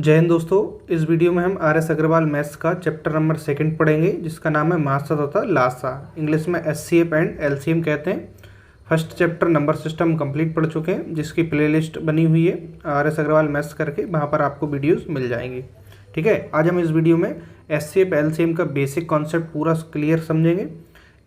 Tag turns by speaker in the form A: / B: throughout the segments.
A: जय हिंद दोस्तों। इस वीडियो में हम आर.एस. अग्रवाल मैथ्स का चैप्टर नंबर 2 पढ़ेंगे, जिसका नाम है मासा तथा लासा। इंग्लिश में एचसीएफ एंड एलसीएम कहते हैं। First chapter number system complete पढ़ चुके हैं, जिसकी प्लेलिस्ट बनी हुई है आर.एस. अग्रवाल मैथ्स करके, वहाँ पर आपको वीडियोस मिल जाएंगी। ठीक है, आज हम इस वीडियो में एचसीएफ एलसीएम का बेसिक कॉन्सेप्ट पूरा क्लियर समझेंगे।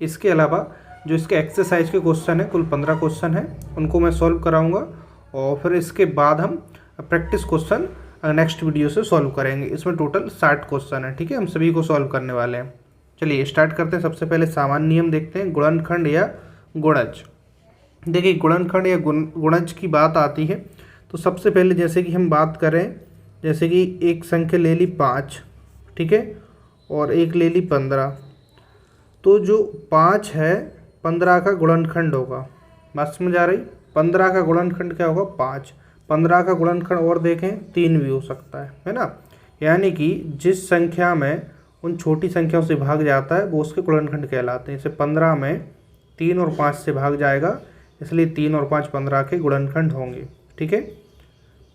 A: इसके अलावा जो इसके एक्सरसाइज के क्वेश्चन है, कुल 15 क्वेश्चन हैं, उनको मैं सॉल्व कराऊँगा और फिर इसके बाद हम प्रैक्टिस क्वेश्चन नेक्स्ट वीडियो से सॉल्व करेंगे। इसमें टोटल 60 क्वेश्चन है। ठीक है, हम सभी को सॉल्व करने वाले हैं। चलिए स्टार्ट करते हैं। सबसे पहले सामान्य नियम देखते हैं, गुणनखंड या गुणज। देखिए, गुणनखंड या गुणज की बात आती है तो सबसे पहले जैसे कि हम बात करें, जैसे कि एक संख्या ले ली 5, ठीक है, और एक ले ली 15, तो जो 5 है 15 का गुणनखंड होगा। बात समझ आ रही? 15 का गुणनखंड क्या होगा? 5। 15 का गुणनखंड और देखें 3 भी हो सकता है ना। यानी कि जिस संख्या में उन छोटी संख्याओं से भाग जाता है वो उसके गुणनखंड कहलाते हैं। जैसे 15 में 3 और 5 से भाग जाएगा, इसलिए 3 और 5 15 के गुणनखंड होंगे। ठीक है,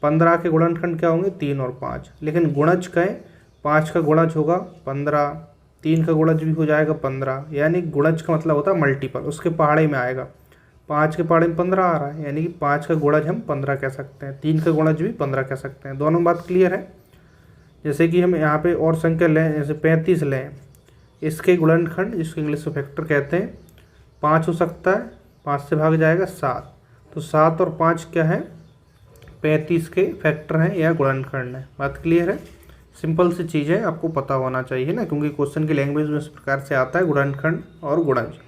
A: 15 के गुणनखंड क्या होंगे? 3 और 5। लेकिन गुणज कहें, 5 का गुणज होगा 15, 3 का गुणज भी हो जाएगा 15। यानी गुणज का मतलब होता है मल्टीपल, उसके पहाड़े में आएगा। 5 के पहाड़े में 15 आ रहा है, यानी कि 5 का गुणज हम 15 कह सकते हैं, 3 का गुणज भी 15 कह सकते हैं। दोनों बात क्लियर है। जैसे कि हम यहाँ पे और संख्या लें, जैसे 35 लें, इसके गुणनखंड जिसको इंग्लिश में फैक्टर कहते हैं 5 हो सकता है। 5 से भाग जाएगा 7, तो 7 और 5 क्या है? 35 के फैक्टर हैं या गुणनखंड है। बात क्लियर है। सिंपल सी चीज़ है, आपको पता होना चाहिए ना, क्योंकि क्वेश्चन की लैंग्वेज में इस प्रकार से आता है, गुणनखंड और गुणज।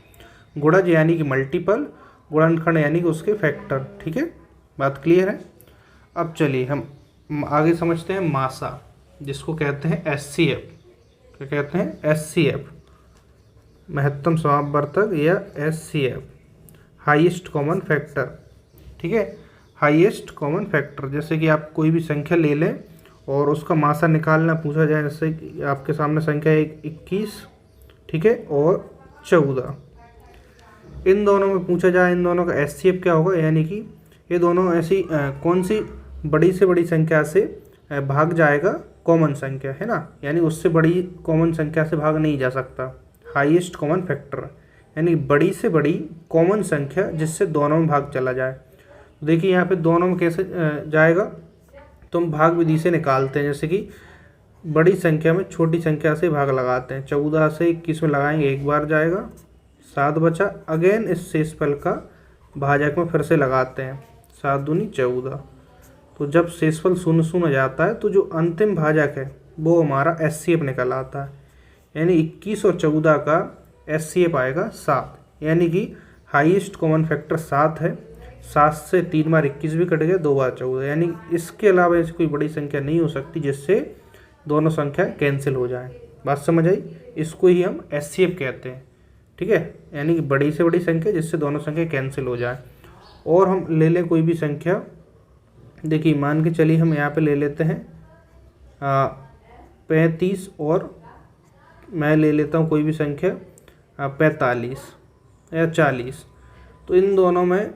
A: गुणज यानी कि मल्टीपल, गुणनखंड यानी कि उसके फैक्टर। ठीक है, बात क्लियर है। अब चलिए हम आगे समझते हैं मासा, जिसको कहते हैं एचसीएफ। क्या कहते हैं? एचसीएफ, महत्तम समापवर्तक या एचसीएफ, हाईएस्ट कॉमन फैक्टर। ठीक है, हाईएस्ट कॉमन फैक्टर। जैसे कि आप कोई भी संख्या ले लें और उसका मासा निकालना पूछा जाए, जैसे कि आपके सामने संख्या 21, ठीक है, और 14, इन दोनों में पूछा जाए इन दोनों का एचसीएफ क्या होगा। यानी कि ये दोनों ऐसी कौन सी बड़ी से बड़ी संख्या से भाग जाएगा? कॉमन संख्या है ना, यानी उससे बड़ी कॉमन संख्या से भाग नहीं जा सकता। हाईएस्ट कॉमन फैक्टर यानी बड़ी से बड़ी कॉमन संख्या जिससे दोनों में भाग चला जाए। तो देखिए यहाँ पे दोनों में कैसे जाएगा, तो हम भाग विधि से निकालते हैं। जैसे कि बड़ी संख्या में छोटी संख्या से भाग लगाते हैं। 14 से 21 में लगाएंगे, एक बार जाएगा, 7 बचा। अगेन इस शेषफल का भाजक में फिर से लगाते हैं, 7 दूनी 14। तो जब शेषफल 0 0 जाता है तो जो अंतिम भाजक है वो हमारा एचसीएफ निकल आता है। यानी 21 और 14 का एचसीएफ आएगा 7। यानी कि हाईएस्ट कॉमन फैक्टर 7 है। 7 से 3 बार 21 भी कट गया, 2 बार 14। यानी इसके अलावा ऐसी कोई बड़ी संख्या नहीं हो सकती जिससे दोनों संख्या कैंसिल हो जाए। बात समझ आई? इसको ही हम एचसीएफ कहते हैं। ठीक है, यानी कि बड़ी से बड़ी संख्या जिससे दोनों संख्या कैंसिल हो जाए। और हम ले लें कोई भी संख्या, देखिए मान के चलिए हम यहाँ पे ले लेते हैं 35, और मैं ले लेता हूँ कोई भी संख्या 45 या 40। तो इन दोनों में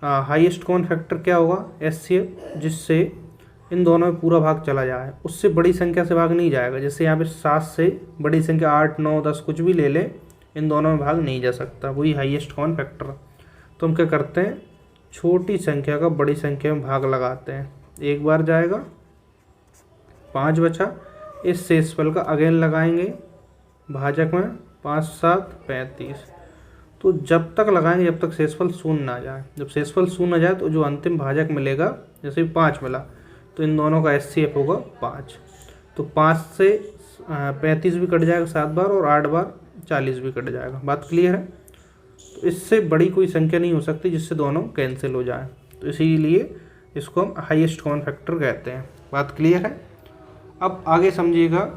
A: हाईएस्ट कॉमन फैक्टर क्या होगा? एचसीएफ, जिससे इन दोनों में पूरा भाग चला जाए, उससे बड़ी संख्या से भाग नहीं जाएगा। जैसे यहाँ पे 7 से बड़ी संख्या 8, 9, 10 कुछ भी ले लें, इन दोनों में भाग नहीं जा सकता, वही हाईएस्ट कॉमन फैक्टर। तो हम क्या करते हैं, छोटी संख्या का बड़ी संख्या में भाग लगाते हैं, एक बार जाएगा, 5 बचा। इस शेषफल का अगेन लगाएंगे भाजक में, 5 7 35। तो जब तक लगाएंगे जब तक शेषफल 0 ना जाए। जब शेषफल 0 ना जाए तो जो अंतिम भाजक मिलेगा, जैसे 5 मिला, तो इन दोनों का एचसीएफ होगा 5। तो 5 से 35 भी कट जाएगा 7 बार, और 8 बार 40 भी कट जाएगा। बात क्लियर है। तो इससे बड़ी कोई संख्या नहीं हो सकती जिससे दोनों कैंसिल हो जाए, तो इसीलिए इसको हम हाईएस्ट कॉमन फैक्टर कहते हैं। बात क्लियर है। अब आगे समझिएगा,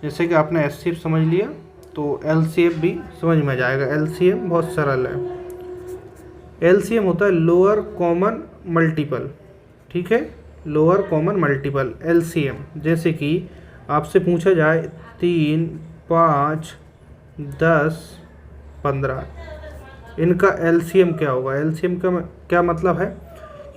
A: जैसे कि आपने एचसीएफ समझ लिया तो एलसीएफ भी समझ में जाएगा। एलसीएम बहुत सरल है। एलसीएम होता है लोअर कॉमन मल्टीपल। ठीक है, लोअर कॉमन मल्टीपल एलसीएम। जैसे कि आपसे पूछा जाए 3, 5, 10, 15, इनका एलसीएम क्या होगा? एलसीएम का क्या मतलब है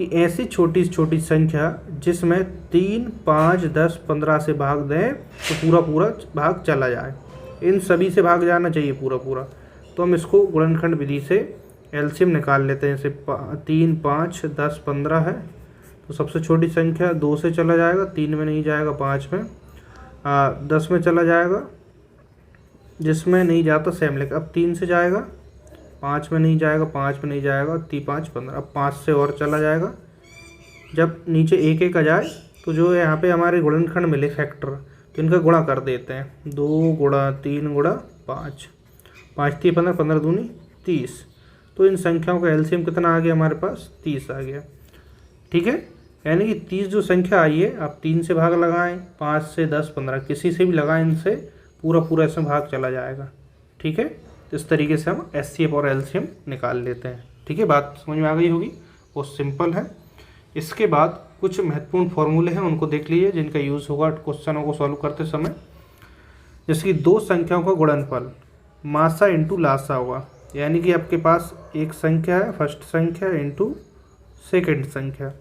A: कि ऐसी छोटी छोटी संख्या जिसमें 3, 5, 10, 15 से भाग दें तो पूरा पूरा भाग चला जाए। इन सभी से भाग जाना चाहिए पूरा पूरा। तो हम इसको गुणनखंड विधि से एलसीएम निकाल लेते हैं। जैसे 3, 5, 10, 15 है तो सबसे छोटी संख्या 2 से चला जाएगा, 3 में नहीं जाएगा, 5 में, 10 में चला जाएगा, जिसमें नहीं जाता सेम लेकर। अब 3 से जाएगा, 5 में नहीं जाएगा, 5 में नहीं जाएगा, 3, 5, 15। अब 5 से और चला जाएगा। जब नीचे एक एक आ जाए तो जो यहाँ पे हमारे गुणनखंड मिले फैक्टर, तो इनका गुणा कर देते हैं। 2 गुणा 3 गुणा 5, 5 3 15, 15 दूनी 30। तो इन संख्याओं का एलसीएम कितना आ गया हमारे पास? 30 आ गया। ठीक है, यानी कि 30 जो संख्या आई है, आप 3 से भाग लगाएं, 5 से 10, 15 किसी से भी लगाएं, इनसे पूरा पूरा इसमें भाग चला जाएगा। ठीक है, तो इस तरीके से हम एचसीएफ और एलसीएम निकाल लेते हैं। ठीक है, बात समझ में आ गई होगी, बहुत सिंपल है। इसके बाद कुछ महत्वपूर्ण फॉर्मूले हैं, उनको देख लीजिए जिनका यूज़ होगा क्वेश्चनों को सॉल्व करते समय। जैसे कि दो संख्याओं का गुणनफल मासा इंटू लासा होगा, यानी कि आपके पास एक संख्या है, फर्स्ट संख्या इंटू सेकेंड संख्या,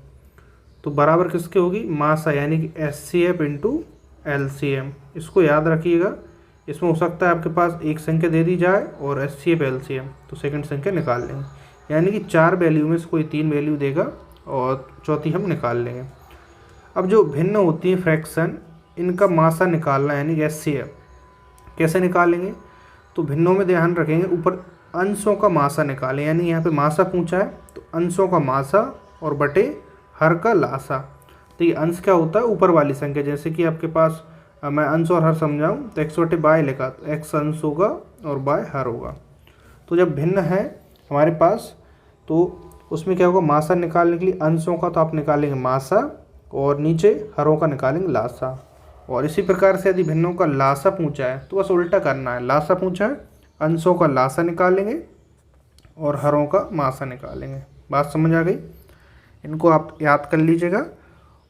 A: तो बराबर किसके होगी? मासा, यानी कि एचसीएफ इंटू एलसीएम। इसको याद रखिएगा। इसमें हो सकता है आपके पास एक संख्या दे दी जाए और एचसीएफ एलसीएम, तो सेकंड संख्या निकाल लेंगे। यानी कि 4 वैल्यू में से कोई 3 वैल्यू देगा और चौथी हम निकाल लेंगे। अब जो भिन्न होती है फ्रैक्शन, इनका मासा निकालना, यानी कि एचसीएफ कैसे निकालेंगे? तो भिन्नों में ध्यान रखेंगे, ऊपर अंशों का मासा निकालें। यानी यहाँ पे मासा पूछा है तो अंशों का मासा और बटे हर का लासा। तो ये अंश क्या होता है? ऊपर वाली संख्या। जैसे कि आपके पास मैं अंश और हर समझाऊं तो x बटे बाय लिखा, तो x अंश होगा और बाय हर होगा। तो जब भिन्न है हमारे पास तो उसमें क्या होगा? मासा निकालने के लिए अंशों का तो आप निकालेंगे मासा और नीचे हरों का निकालेंगे लासा। और इसी प्रकार से यदि भिन्नों का लासा पूछा है तो बस उल्टा करना है। लासा पूछा है, अंशों का लासा निकालेंगे और हरों का मासा निकालेंगे। बात समझ आ गई? इनको आप याद कर लीजिएगा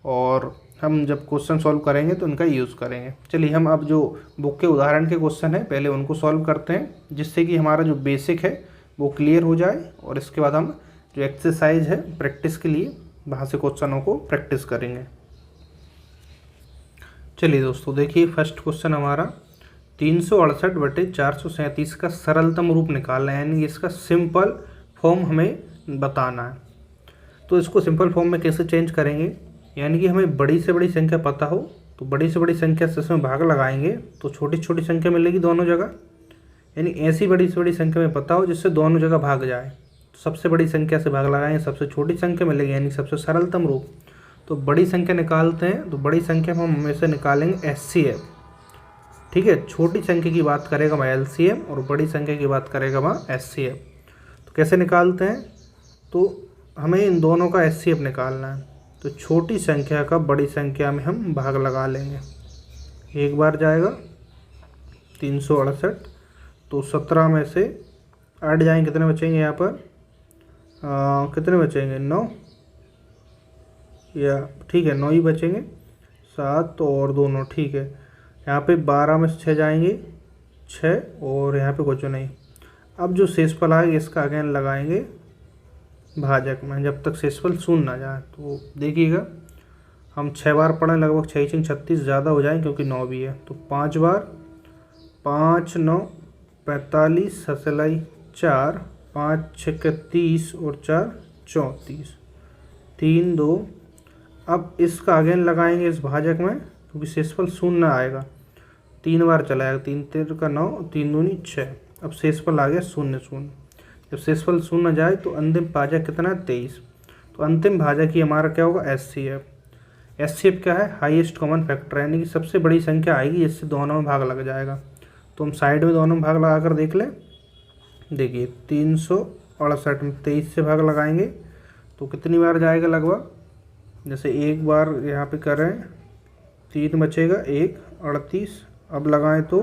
A: और हम जब क्वेश्चन सॉल्व करेंगे तो इनका यूज़ करेंगे। चलिए हम अब जो बुक के उदाहरण के क्वेश्चन हैं पहले उनको सॉल्व करते हैं, जिससे कि हमारा जो बेसिक है वो क्लियर हो जाए। और इसके बाद हम जो एक्सरसाइज है प्रैक्टिस के लिए वहाँ से क्वेश्चनों को प्रैक्टिस करेंगे। चलिए दोस्तों देखिए, फर्स्ट क्वेश्चन हमारा 368 बटे 437 का सरलतम रूप निकालना है, यानी इसका सिंपल फॉर्म हमें बताना है। तो इसको सिंपल फॉर्म में कैसे चेंज करेंगे? यानी कि हमें बड़ी से बड़ी संख्या पता हो तो बड़ी से बड़ी संख्या से इसमें भाग लगाएंगे तो छोटी छोटी संख्या मिलेगी दोनों जगह। यानी ऐसी बड़ी से बड़ी संख्या में पता हो जिससे दोनों जगह भाग जाए, तो सबसे बड़ी संख्या से भाग लगाएंगे, सबसे छोटी संख्या मिलेगी, यानी सबसे सरलतम रूप। तो बड़ी संख्या निकालते हैं, तो बड़ी संख्या में हम हमेशा निकालेंगे एचसीएफ। ठीक है, छोटी संख्या की बात करेगा वहाँ एलसीएम और बड़ी संख्या की बात करेगा वहाँ एचसीएफ। तो कैसे निकालते हैं? तो हमें इन दोनों का एचसीएफ निकालना है। तो छोटी संख्या का बड़ी संख्या में हम भाग लगा लेंगे। एक बार जाएगा 368, तो 17 में से 8 जाएंगे, कितने बचेंगे यहाँ पर? कितने बचेंगे? 9, या ठीक है 9 ही बचेंगे। 7 और 2 9, ठीक है। यहाँ पे 12 में से 6 जाएंगे, 6, और यहाँ पे कुछ नहीं। अब जो शेषफल आएगा इसका अगेन लगाएंगे भाजक में, जब तक शेषफल शून्य ना जाए। तो देखिएगा हम 6 बार पढ़ें, लगभग 6 6 36 ज़्यादा हो जाए क्योंकि 9 भी है। तो 5 बार, 5 9 45, ससलाई 4, 5 6 30 और 4 34, 3 2। अब इसका अगेन लगाएंगे इस भाजक में क्योंकि शेषफल शून्य आएगा। 3 बार चलाएगा, 3 3 का 9, 3 दूनी 6। अब शेषफल आ गया 0 0। जब शेषफल शून्य जाए तो अंतिम भाजक कितना है? 23। तो अंतिम भाजक ही हमारा क्या होगा? एचसीएफ। एचसीएफ क्या है? हाईएस्ट कॉमन फैक्टर, यानी कि सबसे बड़ी संख्या आएगी जिससे दोनों में भाग लग जाएगा। तो हम साइड में दोनों में भाग लगा कर देख लें। देखिए 368 में 23 से भाग लगाएंगे तो कितनी बार जाएगा? लगभग जैसे एक बार यहाँ पे कर रहे हैं, 3 बचेगा, 1 38। अब लगाएं तो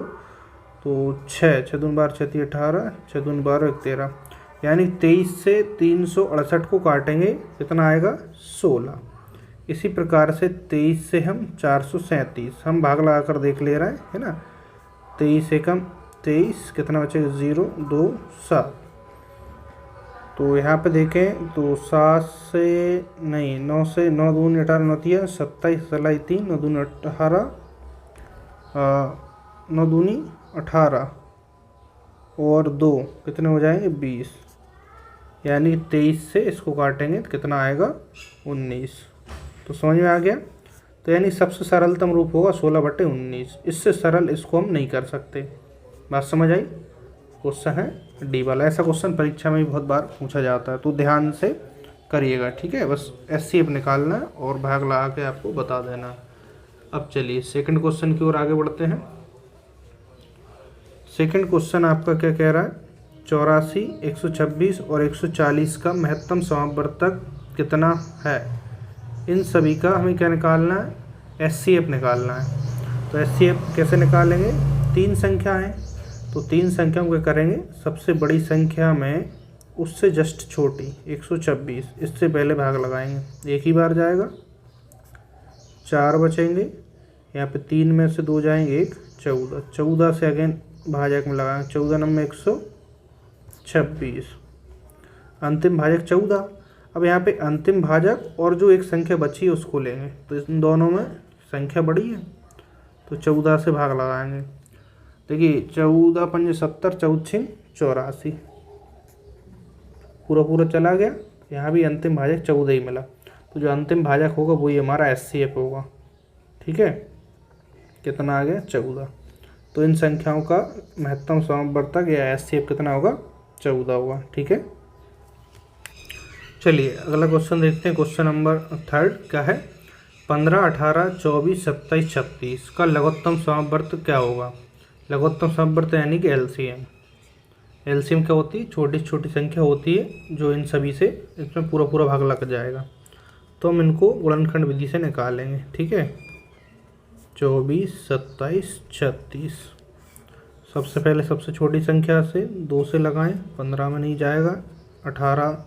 A: 6 6 दूनी 12 6 18, 6 दूनी 12 1 13, यानी 23 से 368 को काटेंगे, कितना आएगा? 16। इसी प्रकार से 23 से हम 437 हम भाग लगा कर देख ले रहे हैं, है ना। 23 से कम 23, कितना बचेगा? 0 2 7। तो यहाँ पे देखें तो 7 से नहीं 9 से 9 दूनी 18 9 तिया 27 सलाई 3 9 दूनी 18 9 दूनी 18 और 2 कितने हो जाएंगे 20, यानी 23 से इसको काटेंगे तो कितना आएगा 19। तो समझ में आ गया। तो यानी सबसे सरलतम रूप होगा 16/19, इससे सरल इसको हम नहीं कर सकते। बात समझ आई। क्वेश्चन है डी वाला। ऐसा क्वेश्चन परीक्षा में भी बहुत बार पूछा जाता है, तो ध्यान से करिएगा, ठीक है। बस एचसीएफ निकालना है और भाग लगा के आपको बता देना। अब चलिए सेकंड क्वेश्चन की ओर आगे बढ़ते हैं। सेकंड क्वेश्चन आपका क्या कह रहा है, 84, 126 और 140 का महत्तम समापवर्तक कितना है। इन सभी का हमें क्या निकालना है, एचसीएफ निकालना है। तो एचसीएफ कैसे निकालेंगे, 3 संख्या हैं, तो 3 संख्या को क्या करेंगे, सबसे बड़ी संख्या में उससे जस्ट छोटी 126, इससे पहले भाग लगाएंगे, एक ही बार जाएगा, 4 बचेंगे, यहाँ पे 3 में से 2 जाएंगे, 1 14, 14 से अगेन भाजक में लगाएंगे, 14 नंबर 126, अंतिम भाजक 14। अब यहाँ पे अंतिम भाजक और जो एक संख्या बची है उसको लेंगे, तो इन दोनों में संख्या बड़ी है तो 14 से भाग लगाएंगे। देखिए 14 पंजे 70, 14 छः 84, पूरा चला गया। यहाँ भी अंतिम भाजक 14 ही मिला, तो जो अंतिम भाजक होगा वही हमारा एचसीएफ होगा, ठीक है। कितना आ गया 14। तो इन संख्याओं का महत्तम समापवर्तक या एचसीएफ कितना होगा, 14 होगा, ठीक है। चलिए अगला क्वेश्चन देखते हैं। क्वेश्चन नंबर 3 क्या है, 15, 18, 24, 27, 36 का लघुत्तम समापवर्तक क्या होगा। लघुत्तम समापवर्तक यानी कि एलसीएम। एलसीएम क्या होती है, छोटी छोटी संख्या होती है जो इन सभी से इसमें पूरा भाग लग जाएगा। तो हम इनको गुणनखंड विधि से निकालेंगे, ठीक है। 24, 27, 36, सबसे पहले सबसे छोटी संख्या से 2 से लगाएं, 15 में नहीं जाएगा, 18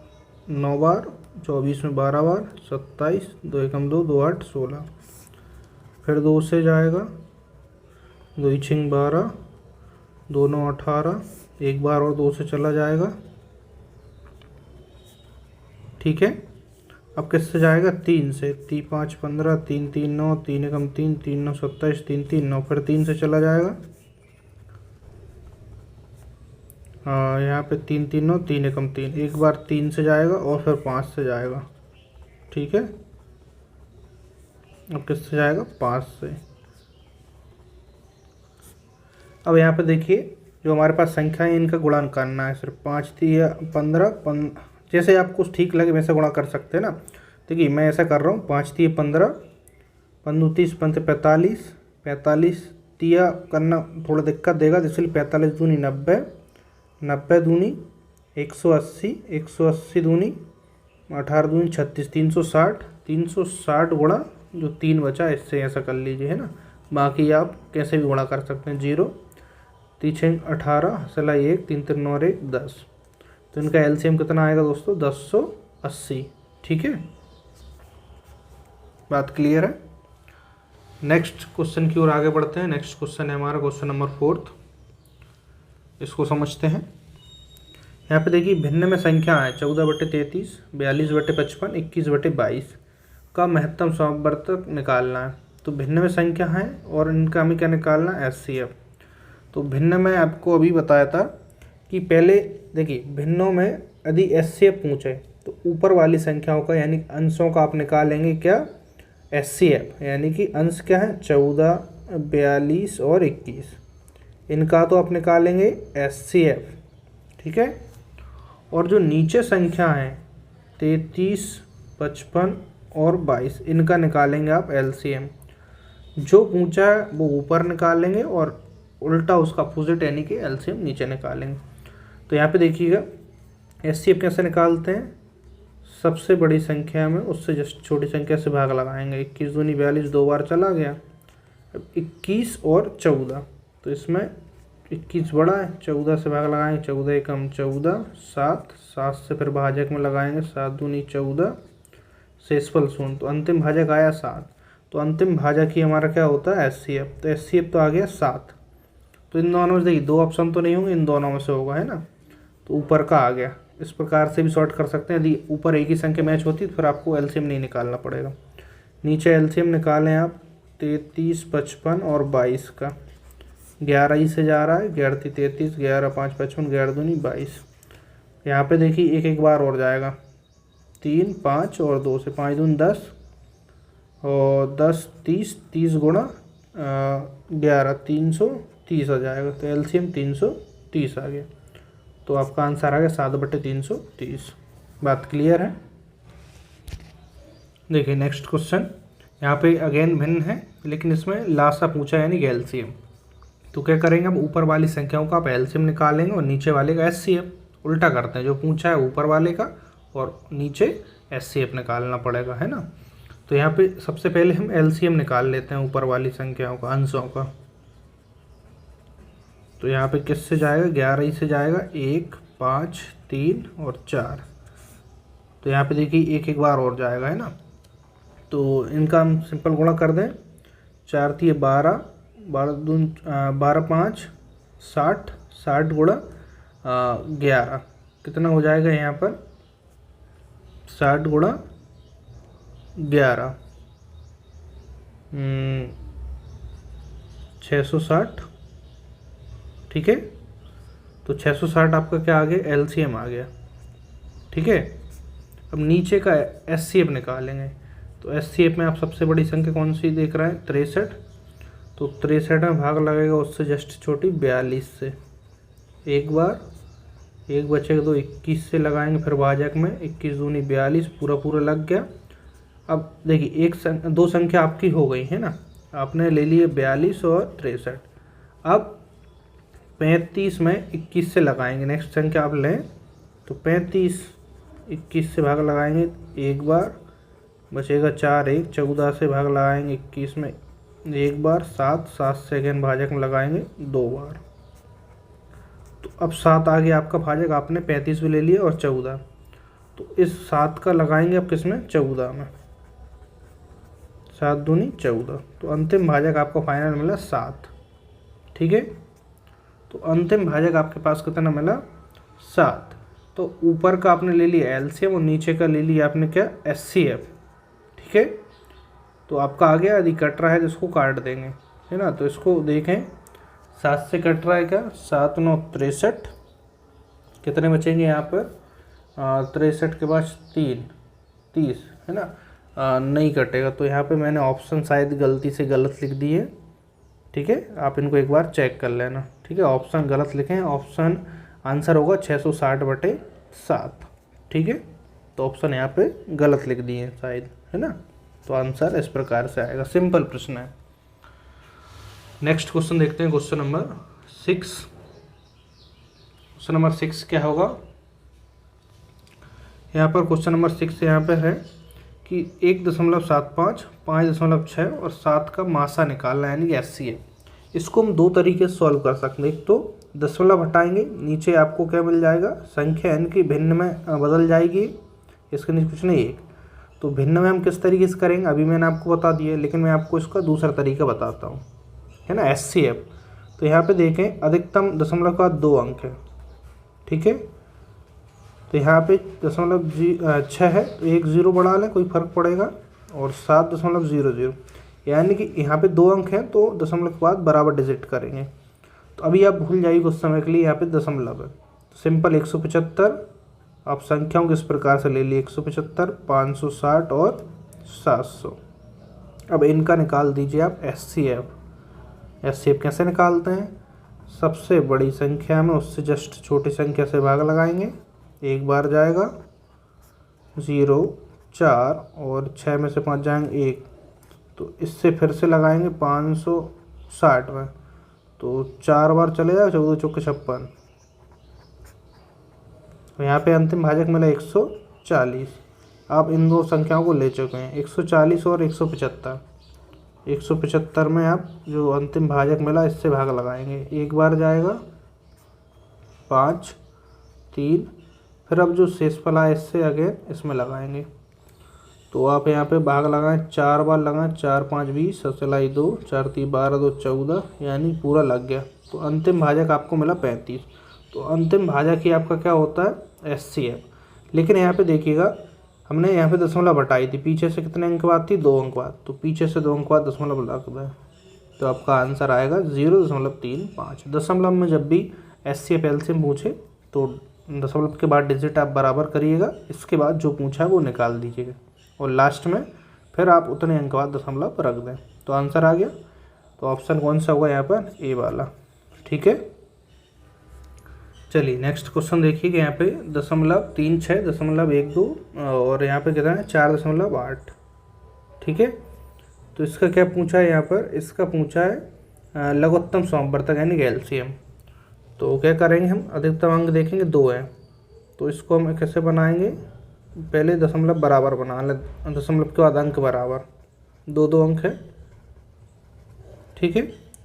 A: 9 बार, 24 में 12 बार, 27 2 एकम 2 2 8 16, फिर 2 से जाएगा, 2 6 12, 2 9 18, एक बार और 2 से चला जाएगा, ठीक है। अब किससे जाएगा, 3 से, 3 5 15, 3 3 9, 3 एकम 3 3 9 27, 3 3 9, फिर 3 से चला जाएगा, यहाँ पे 3 3 9, 3 एकम 3, एक बार 3 से जाएगा और फिर 5 से जाएगा, ठीक है। अब किससे जाएगा, 5 से। अब यहाँ पे देखिए जो हमारे पास संख्या है इनका गुणन करना है, सिर्फ 5 थी या 15 जैसे आपको ठीक लगे वैसे गुणा कर सकते हैं ना। देखिए मैं ऐसा कर रहा हूँ, 5 थी 15, 15 30 15 45, 45 तिया करना थोड़ा दिक्कत देगा, इसलिए 45 दूनी 90, 90 दूनी 180, 180 दूनी 18 दूनी 36, 360, 360 गुणा जो 3 बचा इससे ऐसा कर लीजिए, है ना। बाकी आप कैसे भी गुणा कर सकते हैं, 0 3 18 सलाई 1 3 3 9 1 10। तो इनका एलसीएम कितना आएगा दोस्तों, 1080, ठीक है। बात क्लियर है। नेक्स्ट क्वेश्चन की ओर आगे बढ़ते हैं। नेक्स्ट क्वेश्चन है हमारा क्वेश्चन नंबर 4, इसको समझते हैं। यहाँ पे देखिए भिन्न में संख्या है 14/33, 42/55, 21/22 का महत्तम समापवर्तक निकालना है। तो भिन्न में संख्या है और इनका हमें क्या निकालना है, एचसीएफ। तो भिन्न में आपको अभी बताया था कि पहले देखिए भिन्नों में यदि एचसीएफ पूछे तो ऊपर वाली संख्याओं का यानी अंशों का आप निकालेंगे क्या, एचसीएफ, यानी कि अंश क्या है 14, 42 और 21, इनका तो आप निकालेंगे एचसीएफ, ठीक है। और जो नीचे संख्या हैं 33, 55 और 22, इनका निकालेंगे आप एलसीएम। जो पूछा है वो ऊपर निकालेंगे और उल्टा उसका अपोजिट यानी कि एलसीएम नीचे निकालेंगे। तो यहाँ पे देखिएगा एचसीएफ कैसे निकालते हैं, सबसे बड़ी संख्या में उससे जस्ट छोटी संख्या से भाग लगाएंगे, 21 दूनी 42 2 बार चला गया। अब 21 और 14, तो इसमें 21 बड़ा है, 14 से भाग लगाएंगे, 14 एकम 14, 7 7 से फिर भाजक में लगाएंगे, 7 दूनी 14, शेषफल 0, तो अंतिम भाजक आया 7। तो अंतिम भाजक ही हमारा क्या होता है, एचसीएफ। तो एचसीएफ तो आ गया 7। तो इन दोनों में देखिए 2 ऑप्शन तो नहीं होंगे, इन दोनों में से होगा, है ना। तो ऊपर का आ गया, इस प्रकार से भी सॉर्ट कर सकते हैं। यदि ऊपर एक ही संख्या मैच होती तो फिर आपको एलसीएम नहीं निकालना पड़ेगा। नीचे एलसीएम निकालें आप 33, 55 और 22 का। 11 ही से जा रहा है, 11 × 33, 11 × 5 = 55, 11 × 2 = 22। यहाँ पे देखिए एक एक बार और जाएगा, 3, 5 और 2 से, 5 दूनी 10 और 10 30, 30 गुणा 11 330 आ जाएगा। तो एलसीएम 330 आ गया। तो आपका आंसर आ गया 7/330। बात क्लियर है? देखिए नेक्स्ट क्वेश्चन, यहाँ पे अगेन भिन्न है लेकिन इसमें लासा पूछा यानी कि एलसीएम। तो क्या करेंगे, अब ऊपर वाली संख्याओं का आप एलसीएम निकालेंगे और नीचे वाले का एचसीएफ। उल्टा करते हैं, जो पूछा है ऊपर वाले का और नीचे एचसीएफ निकालना पड़ेगा, है ना। तो यहाँ पे सबसे पहले हम एलसीएम निकाल लेते हैं ऊपर वाली संख्याओं का, अंशों का। तो यहाँ पे किससे जाएगा, 11 ही से जाएगा, 1, 5, 3 और 4। तो यहाँ पे देखिए एक एक बार और जाएगा, है ना। तो इनका हम सिंपल गुणा कर दें, 4 × 12, 12 × 5 = 60, 60 गुणा 11 कितना हो जाएगा यहाँ पर, 60 गुणा 11 660, ठीक है। तो 660 आपका क्या आ गया, एलसीएम आ गया, ठीक है। अब नीचे का एचसीएफ निकालेंगे। तो एचसीएफ में आप सबसे बड़ी संख्या कौन सी देख रहे हैं, 63। तो 63 में भाग लगेगा उससे जस्ट छोटी 42 से, एक बार, एक बचेगा तो 21 से लगाएंगे, फिर भाजक में 21 दूनी 42, पूरा पूरा लग गया। अब देखिए दो संख्या आपकी हो गई है ना, आपने ले लिए 42 और 63। अब 35 में 21 से लगाएंगे, नेक्स्ट संख्या आप लें तो 35, 21 से भाग लगाएंगे एक बार, बचेगा 4, 1, 14 से भाग लगाएंगे 21 में एक बार, 7, 7 से अगेन भाजक में लगाएंगे 2 बार। तो अब 7 आ गया आपका भाजक, आपने 35 भी ले लिया और 14। तो इस 7 का लगाएंगे अब किस में, 14 में, 7 दूनी 14। तो अंतिम भाजक आपको फाइनल मिला 7, ठीक है। तो अंतिम भाजक आपके पास कितना मिला, 7। तो ऊपर का आपने ले लिया एलसीएम और नीचे का ले लिया आपने क्या, एचसीएफ, ठीक है। तो आपका आ गया। यदि कट रहा है तो इसको काट देंगे, है ना। तो इसको देखें, 7 से कट रहा है क्या, 7 × 9 = 63, कितने बचेंगे यहाँ पर, 63 के बाद 3, 30, है ना। नहीं कटेगा। तो यहाँ पे मैंने ऑप्शन शायद गलती से गलत लिख दी है, ठीक है। आप इनको एक बार चेक कर लेना, ठीक है। ऑप्शन गलत लिखें, ऑप्शन आंसर होगा 660/7, ठीक है। तो ऑप्शन यहाँ पे गलत लिख दिए हैं शायद, है ना। तो आंसर इस प्रकार से आएगा, सिंपल प्रश्न है। नेक्स्ट क्वेश्चन देखते हैं, क्वेश्चन नंबर 6। क्वेश्चन नंबर 6 क्या होगा, यहाँ पर क्वेश्चन नंबर 6 यहाँ पे है कि 1.75, 5.6 और 7 का मासा निकालना है, यानी कि एचसीएफ। इसको हम दो तरीके से सॉल्व कर सकते हैं। एक तो दशमलव हटाएंगे, नीचे आपको क्या मिल जाएगा, संख्या n की भिन्न में बदल जाएगी, इसके नीचे कुछ नहीं। एक तो भिन्न में हम किस तरीके से करेंगे अभी मैंने आपको बता दिया, लेकिन मैं आपको इसका दूसरा तरीका बताता हूँ, है ना, एचसीएफ। तो यहाँ पे देखें, अधिकतम दशमलव का 2 अंक है, ठीक है। तो यहाँ पे 0.6 है तो 1 0 बढ़ा लें, कोई फर्क पड़ेगा, और 7.00, यानी कि यहाँ पे 2 अंक हैं तो दशमलव के बाद बराबर डिजिट करेंगे। तो अभी आप भूल जाइए कुछ समय के लिए, यहाँ पे दशमलव है। तो सिंपल 175 आप संख्याओं किस प्रकार से ले लिए, 175, 560 और 700। अब इनका निकाल दीजिए आप एचसीएफ। एचसीएफ कैसे निकालते हैं, सबसे बड़ी संख्या में उससे जस्ट छोटी संख्या से भाग लगाएंगे, एक बार जाएगा 0, 4 और 6 में से 5 जाएंगे 1, तो इससे फिर से लगाएंगे 560 में, तो 4 बार चले जाए, 14 चौके 56। तो यहाँ पे अंतिम भाजक मिला 140। आप इन दो संख्याओं को ले चुके हैं, 140 और 175। 175 में आप जो अंतिम भाजक मिला इससे भाग लगाएंगे, एक बार जाएगा 5, 3, फिर अब जो शेषफल आए इससे अगेन इसमें लगाएंगे। तो आप यहाँ पे भाग लगाएं, 4 बार लगाएं, 4 5 20, 2, 4 3 12, 2 14, यानी पूरा लग गया। तो अंतिम भाजक आपको मिला 35। तो अंतिम भाजक ही आपका क्या होता है, SCF। लेकिन यहाँ पे देखिएगा हमने यहाँ पे दशमलव हटाई थी, पीछे से कितने अंक बाद थी, 2 अंक बाद, तो पीछे से 2 अंक बाद दशमलव रख दें तो आपका आंसर आएगा 0.35। दशमलव में जब भी SCF LCM पूछे तो दशमलव के बाद डिजिट आप बराबर करिएगा, इसके बाद जो पूछा है वो निकाल दीजिएगा और लास्ट में फिर आप उतने अंक बाद दशमलव रख दें तो आंसर आ गया। तो ऑप्शन कौन सा होगा यहाँ पर, ए वाला। ठीक है, चलिए नेक्स्ट क्वेश्चन देखिए यहाँ पे 0.36, 0.12 और यहाँ पे कितना है 4.8। ठीक है, तो इसका क्या पूछा है यहाँ पर, इसका पूछा है लघुत्तम समवर्तक यानी कि LCM। तो क्या करेंगे हम, अधिकतम अंक देखेंगे 2 है तो इसको हम कैसे बनाएंगे, पहले दशमलव बराबर बना लें, दशमलव के बाद अंक बराबर, 2 अंक है। ठीक है,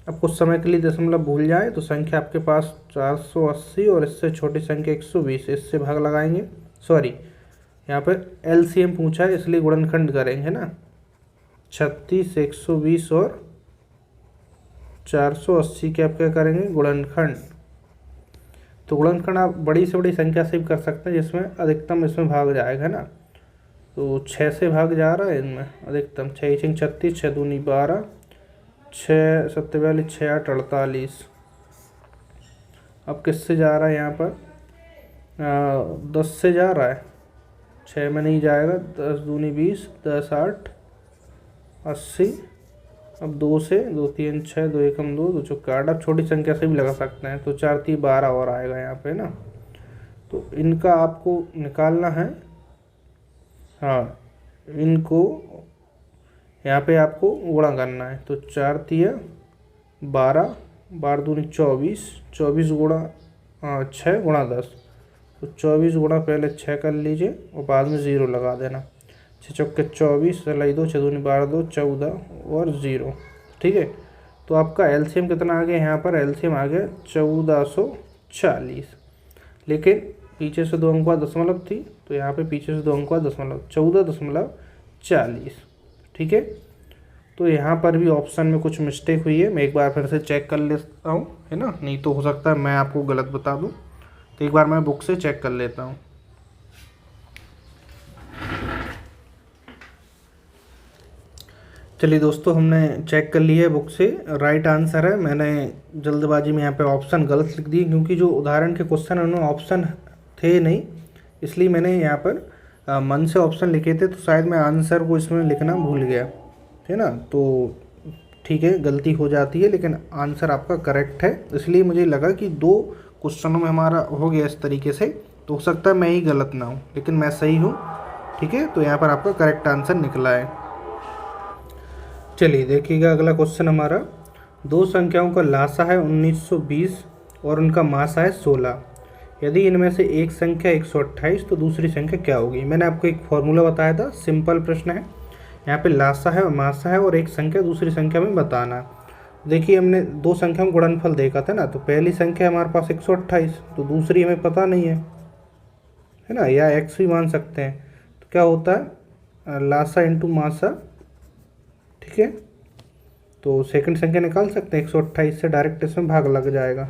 A: अब कुछ समय के लिए दशमलव भूल जाए तो संख्या आपके पास 480 और इससे छोटी संख्या 120, इससे भाग लगाएंगे, सॉरी यहाँ पर LCM पूछा है इसलिए गुणनखंड करेंगे ना, 36, 120 और 480 के आप क्या करेंगे गुणनखंड। तो गुणनखंड आप बड़ी से बड़ी संख्या से भी कर सकते हैं जिसमें अधिकतम इसमें भाग जाएगा ना, तो 6 से भाग जा रहा है इनमें अधिकतम, 6 × 36, 6 दूनी 12, 6 7 42, 6 8 48। अब किससे जा रहा है यहाँ पर, 10 से जा रहा है, 6 में नहीं जाएगा, 10 दूनी 20, 10 8 80। अब 2 से 2 3 6, 2 1 2, 2 चौके 8। आप छोटी संख्या से भी लगा सकते हैं तो 4 3 12 और आएगा यहाँ पे ना, तो इनका आपको निकालना है। हाँ, इनको यहाँ पे आपको गुणा करना है तो 4 3 12, 12 दूनी 24, 24 गुणा 6 गुणा 10, तो 24 गुणा पहले 6 कर लीजिए और बाद में 0 लगा देना, 6 चौके 24, 2 6 दूनी 12, 2 14 और 0। ठीक है, तो आपका LCM कितना आ गया यहाँ पर, LCM आ गया 1440। लेकिन पीछे से 2 अंक बाद दशमलव थी तो यहाँ पे पीछे से 2 अंक बाद दशमलव, 14.40। ठीक है, तो यहाँ पर भी ऑप्शन में कुछ मिस्टेक हुई है, मैं एक बार फिर से चेक कर लेता हूँ, है ना, नहीं तो हो सकता है मैं आपको गलत बता दूँ, तो एक बार मैं बुक से चेक कर लेता हूँ। चलिए दोस्तों, हमने चेक कर लिया है बुक से, राइट आंसर है। मैंने जल्दबाजी में यहाँ पे ऑप्शन गलत लिख दिए क्योंकि जो उदाहरण के क्वेश्चन उनमें ऑप्शन थे नहीं, इसलिए मैंने यहाँ पर मन से ऑप्शन लिखे थे, तो शायद मैं आंसर को इसमें लिखना भूल गया, है ना। तो ठीक है, गलती हो जाती है लेकिन आंसर आपका करेक्ट है, इसलिए मुझे लगा कि 2 क्वेश्चनों में हमारा हो गया इस तरीके से, तो हो सकता है मैं ही गलत ना हूँ लेकिन मैं सही हूँ। ठीक है, तो यहाँ पर आपका करेक्ट आंसर निकला है। चलिए देखिएगा अगला क्वेश्चन हमारा, 2 संख्याओं का लासा है 1920 और उनका मासा है 16। यदि इनमें से एक संख्या 128 तो दूसरी संख्या क्या होगी। मैंने आपको एक फॉर्मूला बताया था, सिंपल प्रश्न है, यहाँ पे लासा है और मासा है और एक संख्या दूसरी संख्या में बताना। देखिए हमने 2 संख्या में गुणनफल देखा था ना, तो पहली संख्या हमारे पास 128, तो दूसरी हमें पता नहीं है ना, या x भी मान सकते हैं, तो क्या होता है लासा इंटू मासा। ठीक है, तो सेकंड संख्या निकाल सकते हैं, 128 से डायरेक्ट इसमें भाग लग जाएगा,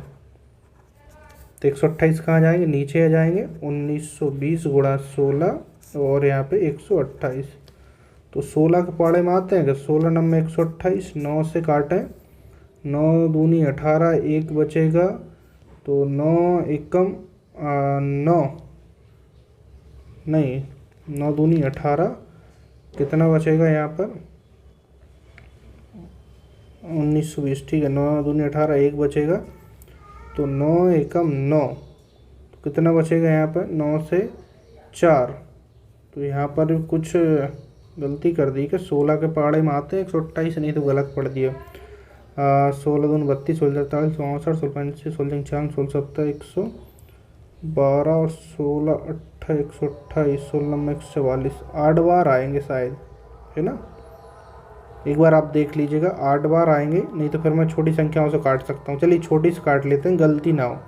A: तो 128 कहाँ जाएंगे, नीचे आ जाएंगे, 1920 गुणा 16 और यहाँ पे 128, तो 16 के पाड़े में आते हैं कि 16 नंबर 128, 9 से काटें, 9 दूनी 18, 1 बचेगा, तो 9 एकम 9 नहीं, 9 दूनी 18, कितना बचेगा यहाँ पर 1920। ठीक है, 9 दूनी 18, 1 बचेगा, तो 9 एकम 9, तो कितना बचेगा यहाँ पर 9 से 4, तो यहाँ पर कुछ गलती कर दी कि 16 के पहाड़े में आते हैं 128, नहीं तो गलत पढ़ दिया। 16 दूनी 32, 16 43, 64, 16 पंचे, 16 56, 16 70, 112 और 16 8 128, 16 में 144, 8 बार आएंगे शायद, है ना। एक बार आप देख लीजिएगा, 8 बार आएंगे, नहीं तो फिर मैं छोटी संख्याओं से काट सकता हूँ। चलिए छोटी से काट लेते हैं, गलती ना हो।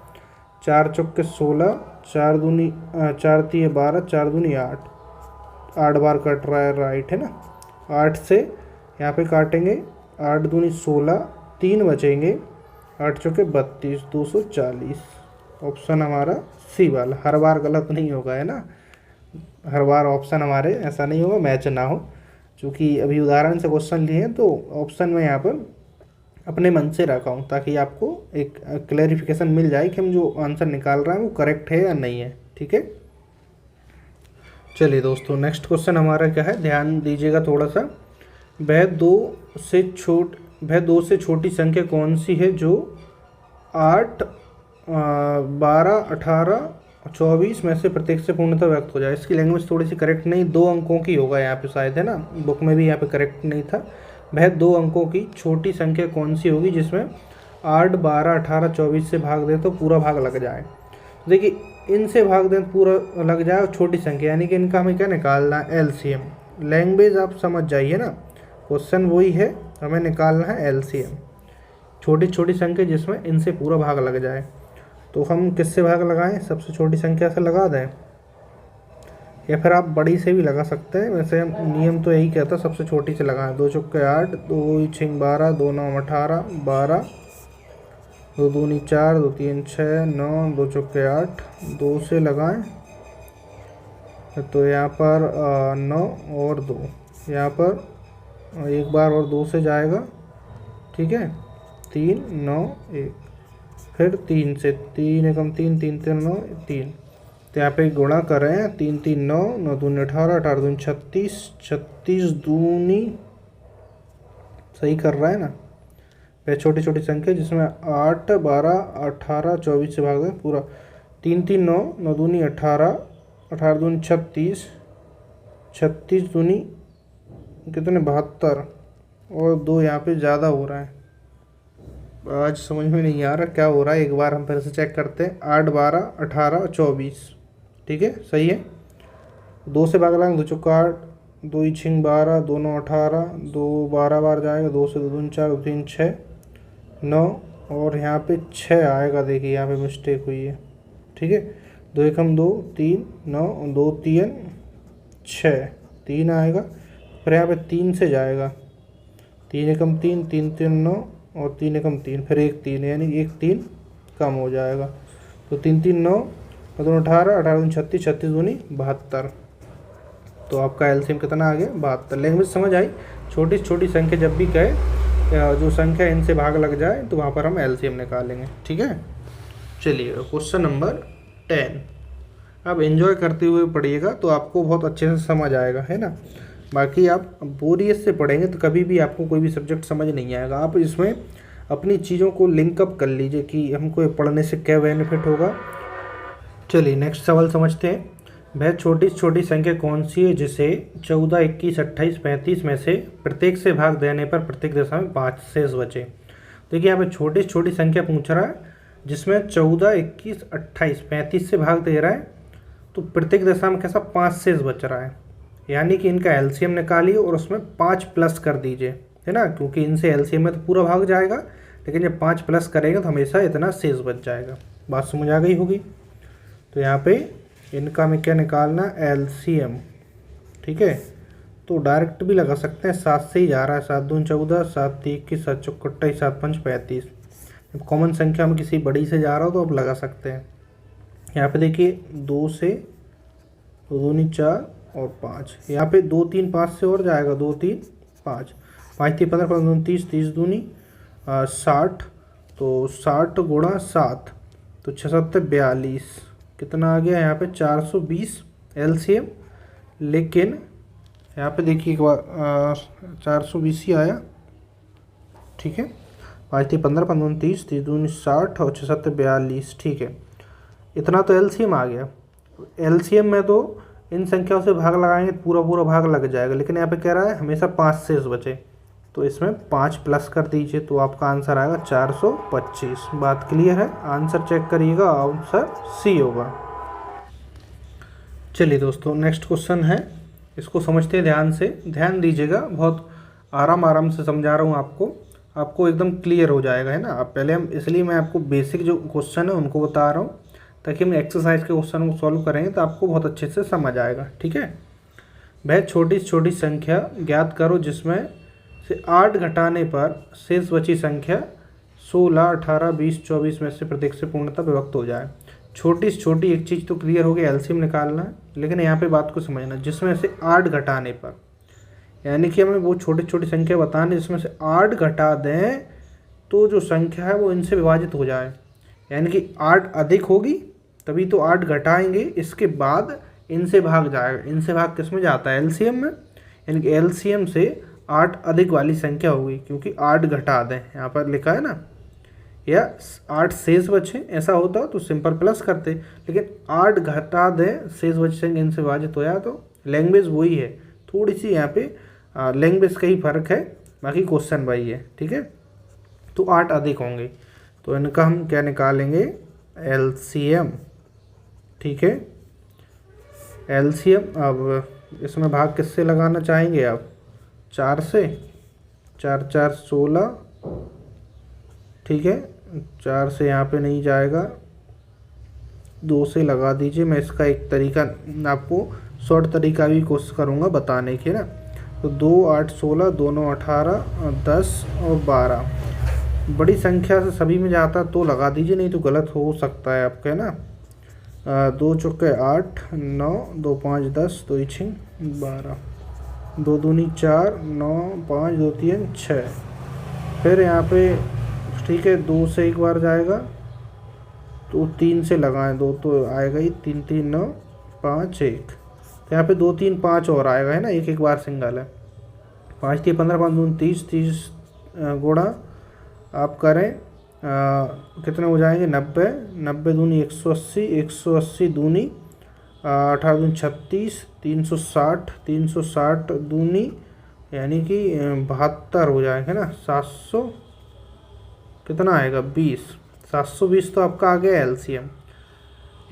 A: 4 चौके 16, 4 दूनी 4 3 12, 4 दूनी 8, 8 बार कट रहा है, राइट है ना। 8 से यहाँ पे काटेंगे, 8 दूनी 16, 3 बचेंगे, 8 चौके 32, 240, ऑप्शन हमारा सी वाला। हर बार गलत नहीं होगा, है ना, हर बार ऑप्शन हमारे ऐसा नहीं होगा मैच ना हो, क्योंकि अभी उदाहरण से क्वेश्चन लिए हैं तो ऑप्शन में यहाँ पर अपने मन से रखा हूँ ताकि आपको एक क्लैरिफिकेशन मिल जाए कि हम जो आंसर निकाल रहे हैं वो करेक्ट है या नहीं है। ठीक है, चलिए दोस्तों नेक्स्ट क्वेश्चन हमारा क्या है, ध्यान दीजिएगा थोड़ा सा। वह दो से छोटी संख्या कौन सी है जो 8, 12, 18, 24 में से प्रत्येक से पूर्णतः व्यक्त हो जाए। इसकी लैंग्वेज थोड़ी सी करेक्ट नहीं, 2 अंकों की होगा यहाँ पे शायद, है ना, बुक में भी यहाँ पे करेक्ट नहीं था। वह 2 अंकों की छोटी संख्या कौन सी होगी जिसमें 8, 12, 18, 24 से भाग दें तो पूरा भाग लग जाए। देखिए इनसे भाग दें तो पूरा लग जाए, और छोटी संख्या यानी कि इनका हमें क्या निकालना है, एलसीएम। लैंग्वेज आप समझ जाइए ना, क्वेश्चन वही है, हमें निकालना है एलसीएम, छोटी छोटी संख्या जिसमें इनसे पूरा भाग लग जाए। तो हम किससे भाग लगाएं, सबसे छोटी संख्या से लगा दें, या फिर आप बड़ी से भी लगा सकते हैं। वैसे नियम तो यही कहता है सबसे छोटी से लगाएं। 2 चौके 8, 2 6 12, 2 9 18, 12, 2 दूनी 4, 2 3 6, 9, 2 चौके 8, 2 से लगाएं तो यहाँ पर 9 और 2, यहाँ पर एक बार और 2 से जाएगा। ठीक है, 3 9 1, फिर 3 से, 3 एकम 3, 3 3 9 3, तो यहाँ पे गुणा करें, 3 3 9, 9 दूनी 18, 18 दूनी 36, 36 दूनी, सही कर रहा है ना। वह छोटी छोटी संख्या जिसमें 8, 12, 18, 24 से भाग दें पूरा। 3 3 9, 9 दूनी 18, 18 दूनी 36, 36 दूनी कितने 72, और 2 यहाँ पे ज़्यादा हो रहा है, आज समझ में नहीं आ रहा क्या हो रहा है। एक बार हम फिर से चेक करते हैं। 8, 12, 18, 24, ठीक है सही है। 2 से भाग लाएंगे, 2 चौका 8, 2 6 12, 2 9 18, 2 12 बार जाएगा, 2 से 2 दूनी 4, 2 3 6 9, और यहाँ पे 6 आएगा। देखिए यहाँ पे मिस्टेक हुई है। ठीक है, 2 एकम 2, 3 9, 2 3 6, 3 आएगा, फिर यहाँ पे 3 से जाएगा, 3 एकम 3, 3 3 9, और 3 एकम 3, फिर 1 3, यानी 1 3 कम हो जाएगा। तो 3 3 9, 2 18, 18 दूनी 36, 36 दूनी 72, तो आपका एलसीएम कितना आ गया 72। लैंग्वेज समझ आई। छोटी छोटी संख्या जब भी कहे जो संख्या इनसे भाग लग जाए तो वहाँ पर हम एलसीएम निकालेंगे। ठीक है, चलिए क्वेश्चन नंबर 10। अब एंजॉय करते हुए पढ़िएगा तो आपको बहुत अच्छे से समझ आएगा, है ना। बाकी आप बोरियत से पढ़ेंगे तो कभी भी आपको कोई भी सब्जेक्ट समझ नहीं आएगा। आप इसमें अपनी चीज़ों को लिंकअप कर लीजिए कि हमको ये पढ़ने से क्या बेनिफिट होगा। चलिए नेक्स्ट सवाल समझते हैं। वह छोटी छोटी संख्या कौन सी है जिसे 14, 21, 28, 35 में से प्रत्येक से भाग देने पर प्रत्येक दशा में 5 शेष बचे। देखिए यहाँ पे छोटी छोटी संख्या पूछ रहा है जिसमें 14, 21, 28, 35 से भाग दे रहा है, तो प्रत्येक दशा में कैसा 5 शेष बच रहा है, यानी कि इनका एलसीएम निकालिए और उसमें 5 प्लस कर दीजिए, है ना, क्योंकि इनसे एलसीएम में तो पूरा भाग जाएगा, लेकिन जब 5 प्लस करेंगे तो हमेशा इतना शेष बच जाएगा। बात समझ आ गई होगी। तो यहाँ पे इनका हमें क्या निकालना, एलसीएम। ठीक है, तो डायरेक्ट भी लगा सकते हैं, 7 से ही जा रहा है, 7 दूनी 14, 7 3 21, 7 चौक 28, 7 5 35। जब कॉमन संख्या में किसी बड़ी से जा रहा हो तो आप लगा सकते हैं। यहाँ पे देखिए 2 से 2 दूनी 4 और 5, यहाँ पे 2 3 5 से और जाएगा, 2 3 5, 5 3 15, 15 दूनी 30, 30 दूनी 60, तो 60 गुणा 7, तो 6 7 42, कितना आ गया यहाँ पे 420 एलसीएम। लेकिन यहाँ पे देखिए 420 ही आया। ठीक है, 5 3 15, 15 दूनी 30, 30 दूनी 60, और 6 7 42। ठीक है, इतना तो एलसीएम आ गया। एलसीएम में तो इन संख्याओं से भाग लगाएंगे पूरा पूरा भाग लग जाएगा, लेकिन यहाँ पे कह रहा है हमेशा 5 शेष बचे, तो इसमें 5 प्लस कर दीजिए तो आपका आंसर आएगा 425। बात क्लियर है। आंसर चेक करिएगा, आंसर सी होगा। चलिए दोस्तों नेक्स्ट क्वेश्चन है, इसको समझते हैं ध्यान से, ध्यान दीजिएगा, बहुत आराम से समझा रहा हूँ आपको एकदम क्लियर हो जाएगा, है ना। अब पहले हम इसलिए मैं आपको बेसिक जो क्वेश्चन है उनको बता रहा हूँ ताकि हम एक्सरसाइज के क्वेश्चन को सॉल्व करेंगे तो आपको बहुत अच्छे से समझ आएगा। ठीक है, वह छोटी छोटी संख्या ज्ञात करो जिसमें से 8 घटाने पर शेष बची संख्या 16, 18, 20, 24 में से प्रत्येक से पूर्णतः विभक्त हो जाए। छोटी से छोटी एक चीज़ तो क्लियर हो गई, एलसीएम निकालना है, लेकिन यहाँ पे बात को समझना, जिसमें से 8 घटाने पर, यानी कि हमें वो छोटी छोटी संख्या बतानी जिसमें से 8 घटा दें तो जो संख्या है वो इनसे विभाजित हो जाए, यानी कि 8 अधिक होगी तभी तो 8 घटाएंगे, इसके बाद इनसे भाग जाएगा। इनसे भाग किस में जाता है? एलसीएम में, यानी कि एलसीएम से 8 अधिक वाली संख्या होगी, क्योंकि 8 घटा दें यहाँ पर लिखा है ना, या 8 शेष बचे, ऐसा होता तो सिंपल प्लस करते, लेकिन 8 घटा दें शेष बचे इनसे विभाजित हो जाए, तो लैंग्वेज वही है, थोड़ी सी यहाँ पे लैंग्वेज का ही फर्क है, बाकी क्वेश्चन वही है। ठीक है, तो 8 अधिक होंगे, तो इनका हम क्या निकालेंगे? एलसीएम। ठीक है, एलसीएम। अब इसमें भाग किससे लगाना चाहेंगे आप? 4 से, 4 4 16। ठीक है, 4 से यहाँ पे नहीं जाएगा, 2 से लगा दीजिए। मैं इसका एक तरीका आपको शॉर्ट तरीका भी कोशिश करूँगा बताने की ना। तो 2 8 16, दोनों 18, 10 और 12, बड़ी संख्या से सभी में जाता तो लगा दीजिए, नहीं तो गलत हो सकता है आपका, है ना। 2 चौके 8, 9, 2 5 10, 2 6 12, 2 दूनी 4, 9 5 2 3 6। फिर यहाँ पे ठीक है, 2 से एक बार जाएगा, तो 3 से लगाएं, 2 तो आएगा ही, 3 3 9 5 1। तो यहाँ पे 2 3 5 और आएगा, है ना, एक एक बार सिंगल है। 5 3 15, 5 दूनी 30, 30 गुणा आप करें कितने हो जाएंगे? 90, 90 दूनी 180, 180 दूनी 18 दूनी 36, 360, 360 दूनी यानी कि 72 हो जाएंगे ना। 700 कितना आएगा? 20, 720 तो आपका आ गया एलसीएम,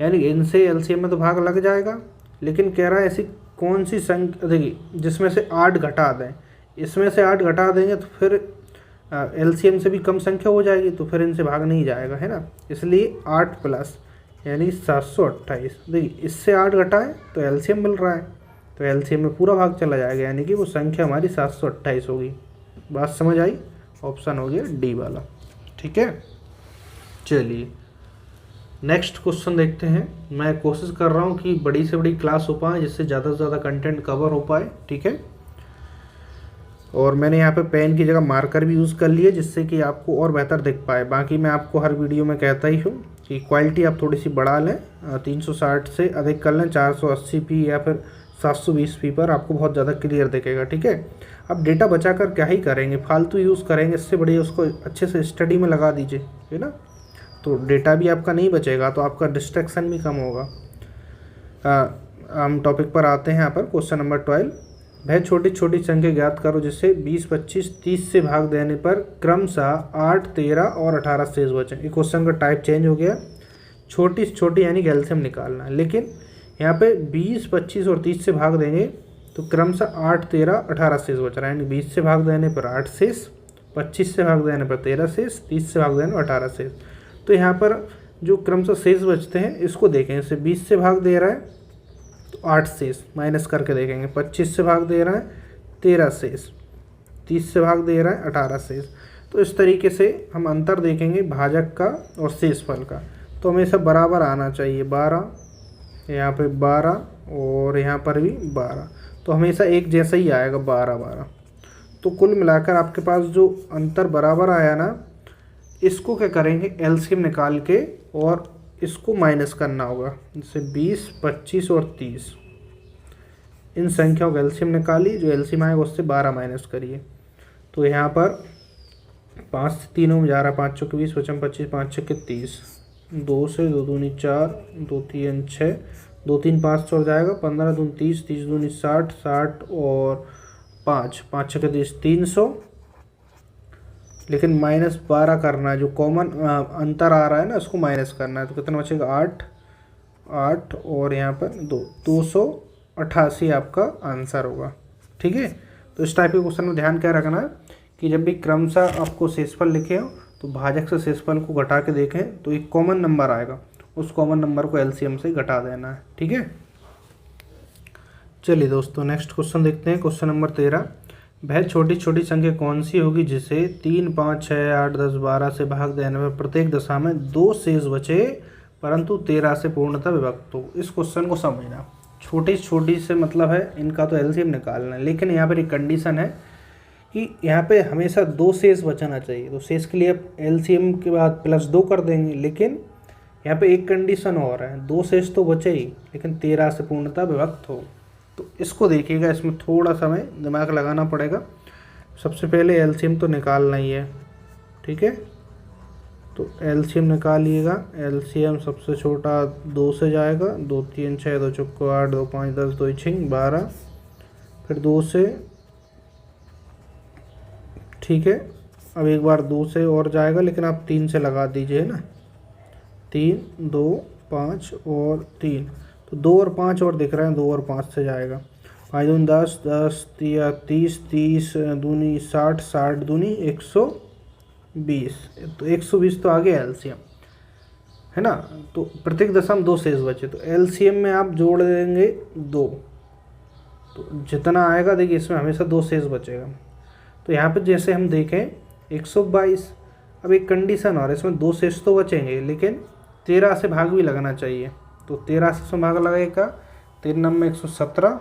A: यानी इनसे एलसीएम में तो भाग लग जाएगा, लेकिन कह रहा है ऐसी कौन सी संख्या, देखिए जिसमें से 8 घटा दें, इसमें से 8 घटा देंगे तो फिर एलसीएम से भी कम संख्या हो जाएगी, तो फिर इनसे भाग नहीं जाएगा, है ना। इसलिए 8 प्लस यानी 728। देखिए इससे 8 घटाएं तो एलसीएम मिल रहा है, तो एलसीएम में पूरा भाग चला जाएगा, यानी कि वो संख्या हमारी 728 होगी। बात समझ आई? ऑप्शन हो गया डी वाला। ठीक है, चलिए नेक्स्ट क्वेश्चन देखते हैं। मैं कोशिश कर रहा हूँ कि बड़ी से बड़ी क्लास हो पाए, जिससे ज़्यादा से ज़्यादा कंटेंट कवर हो पाए। ठीक है, और मैंने यहाँ पे पेन की जगह मार्कर भी यूज़ कर लिए, जिससे कि आपको और बेहतर दिख पाए। बाकी मैं आपको हर वीडियो में कहता ही हूँ कि क्वालिटी आप थोड़ी सी बढ़ा लें, 360 से अधिक कर लें, 480p या फिर 720p पर आपको बहुत ज़्यादा क्लियर दिखेगा। ठीक है, अब डेटा बचा कर क्या ही करेंगे, फालतू यूज़ करेंगे, इससे बढ़िया उसको अच्छे से स्टडी में लगा दीजिए, है ना। तो डेटा भी आपका नहीं बचेगा, तो आपका डिस्ट्रैक्शन भी कम होगा। हम टॉपिक पर आते हैं। यहाँ पर क्वेश्चन नंबर 12, वह छोटी छोटी संख्या ज्ञात करो जिससे 20 25 30 से भाग देने पर क्रमशः 8 13 और 18 शेष बचे। ये क्वेश्चन का टाइप चेंज हो गया, छोटी से छोटी यानी कि एलसीएम निकालना है, लेकिन यहाँ पे 20 25 और 30 से भाग देंगे तो क्रमशः 8 13 18 शेष बच रहा है, यानी 20 से भाग देने पर 8 शेष, 25 से भाग देने पर 13 शेष, 30 से भाग देने पर 18 शेष। तो यहाँ पर जो क्रमशः शेष बचते हैं इसको देखें, इसे 20 से भाग दे रहा है तो 8 शेष माइनस करके देखेंगे, 25 से भाग दे रहा है 13 शेष, 30 से भाग दे रहा है 18 शेष। तो इस तरीके से हम अंतर देखेंगे भाजक का और शेषफल का, तो हमेशा बराबर आना चाहिए। 12 यहाँ पे 12 और यहाँ पर भी 12, तो हमेशा एक जैसा ही आएगा 12 12। तो कुल मिलाकर आपके पास जो अंतर बराबर आया ना, इसको क्या करेंगे, एलसीएम निकाल के और इसको माइनस करना होगा। जैसे 20 25 और 30, इन संख्याओं का एलसीएम निकालिए, जो एलसीएम आएगा उससे 12 माइनस करिए। तो यहाँ पर 5 से 3 में जा रहा है, 5 चौके 20 55 25 5 छक्के 30, 2 से 2 दूनी 4 2 3 6, 2 3 5 और जाएगा, 15 दूनी 30 30 दूनी 60 60 और 5 5 छक्के 30 300, लेकिन -12 करना है, जो कॉमन अंतर आ रहा है ना उसको माइनस करना है। तो कितना बचेगा? 8 8 और यहाँ पर 2, 288 आपका आंसर होगा। ठीक है, तो इस टाइप के क्वेश्चन में ध्यान क्या रखना है कि जब भी क्रमशः आपको शेषफल लिखे हो तो भाजक से शेषफल को घटा के देखें तो एक कॉमन नंबर आएगा, उस कॉमन नंबर को एलसीएम से घटा देना है। ठीक है, चलिए दोस्तों नेक्स्ट क्वेश्चन देखते हैं। क्वेश्चन नंबर 13, वह छोटी छोटी संख्या कौन सी होगी जिसे 3 5 6 8 10 12 से भाग देने में प्रत्येक दशा में 2 शेष बचे परंतु 13 से पूर्णतः विभक्त हो। इस क्वेश्चन को समझना, छोटी से मतलब है इनका तो एलसीएम निकालना है, लेकिन यहाँ पर एक कंडीशन है कि यहाँ पे हमेशा 2 शेष बचाना चाहिए। तो शेष के लिए आप एलसीएम के बाद +2 कर देंगे, लेकिन यहाँ पे एक कंडीशन और है, 2 शेष तो बचे ही, लेकिन 13 से पूर्णतः विभक्त हो। तो इसको देखिएगा, इसमें थोड़ा सा हमें दिमाग लगाना पड़ेगा। सबसे पहले एलसीएम तो निकालना ही है, ठीक है। तो एलसीएम निकालिएगा। एलसीएम सबसे छोटा 2 से जाएगा, 2 3 6 2 चौको 8 2 5 10 2 6 12, फिर 2 से, ठीक है। अब एक बार 2 से और जाएगा, लेकिन आप 3 से लगा दीजिए ना, 3 2 5 और 3, तो 2 और 5 और दिख रहे हैं, 2 और 5 से जाएगा। 5 दूनी 10 10 30 30 दूनी 60 60 दूनी 120, तो 120 तो आ गया एलसीएम, है ना। तो प्रत्येक दशम 2 शेष बचे, तो एलसीएम में आप जोड़ देंगे 2, तो जितना आएगा देखिए इसमें हमेशा 2 शेष बचेगा। तो यहाँ पे जैसे हम देखें 122, अब एक कंडीशन और है, इसमें 2 शेष तो बचेंगे, लेकिन 13 से भाग भी लगना चाहिए। तो 13 से इसमें भाग लगेगा, 13 नंबर में 117,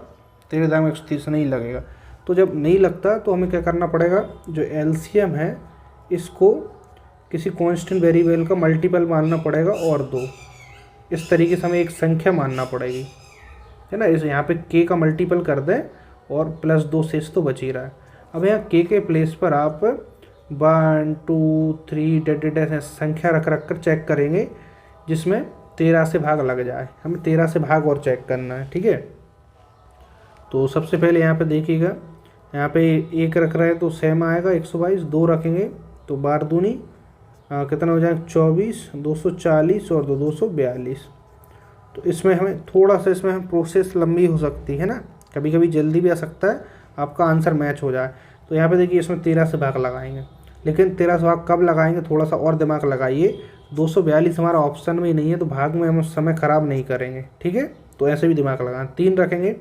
A: 13 दाम 130 नहीं लगेगा। तो जब नहीं लगता तो हमें क्या करना पड़ेगा, जो एलसीएम है इसको किसी कांस्टेंट वेरिएबल का मल्टीपल मानना पड़ेगा और 2, इस तरीके से हमें एक संख्या मानना पड़ेगी, है ना। इस यहाँ पे k का मल्टीपल कर दें और +2 शेष तो बच ही रहा है। अब यहाँ k के प्लेस पर आप 1 2 3 संख्या रख कर चेक करेंगे, जिसमें 13 से भाग लग जाए। हमें 13 से भाग और चेक करना है, ठीक है। तो सबसे पहले यहाँ पे देखिएगा, यहाँ पे 1 रख रहे हैं तो सेम आएगा 122, 2 रखेंगे तो 12 दूनी कितना हो जाएगा 24, 240 और 242। तो इसमें हमें थोड़ा सा, इसमें हम प्रोसेस लंबी हो सकती है ना, कभी कभी जल्दी भी आ सकता है, आपका आंसर मैच हो जाए। तो यहाँ पे देखिए इसमें 13 से भाग लगाएंगे, लेकिन 13 से भाग कब लगाएंगे, थोड़ा सा और दिमाग लगाइए। 242 हमारा ऑप्शन में ही नहीं है, तो भाग में हम समय ख़राब नहीं करेंगे, ठीक है। तो ऐसे भी दिमाग लगाएं। 3 रखेंगे,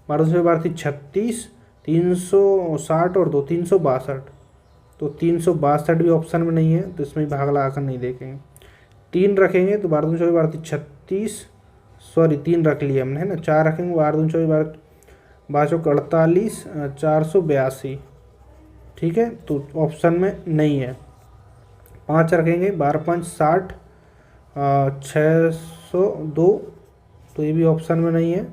A: 12 से 12 36, 360 और 2 362, तो 362 भी ऑप्शन में नहीं है, तो इसमें भी भाग लगा कर नहीं देखेंगे। 3 रखेंगे तो 12 से 12 36, सॉरी 3 रख लिया हमने, है ना। 4 रखेंगे, 12 से 12 48, 482, ठीक है, तो ऑप्शन में नहीं है। 5 रखेंगे, 12 5 60, 602, तो ये भी ऑप्शन में नहीं है।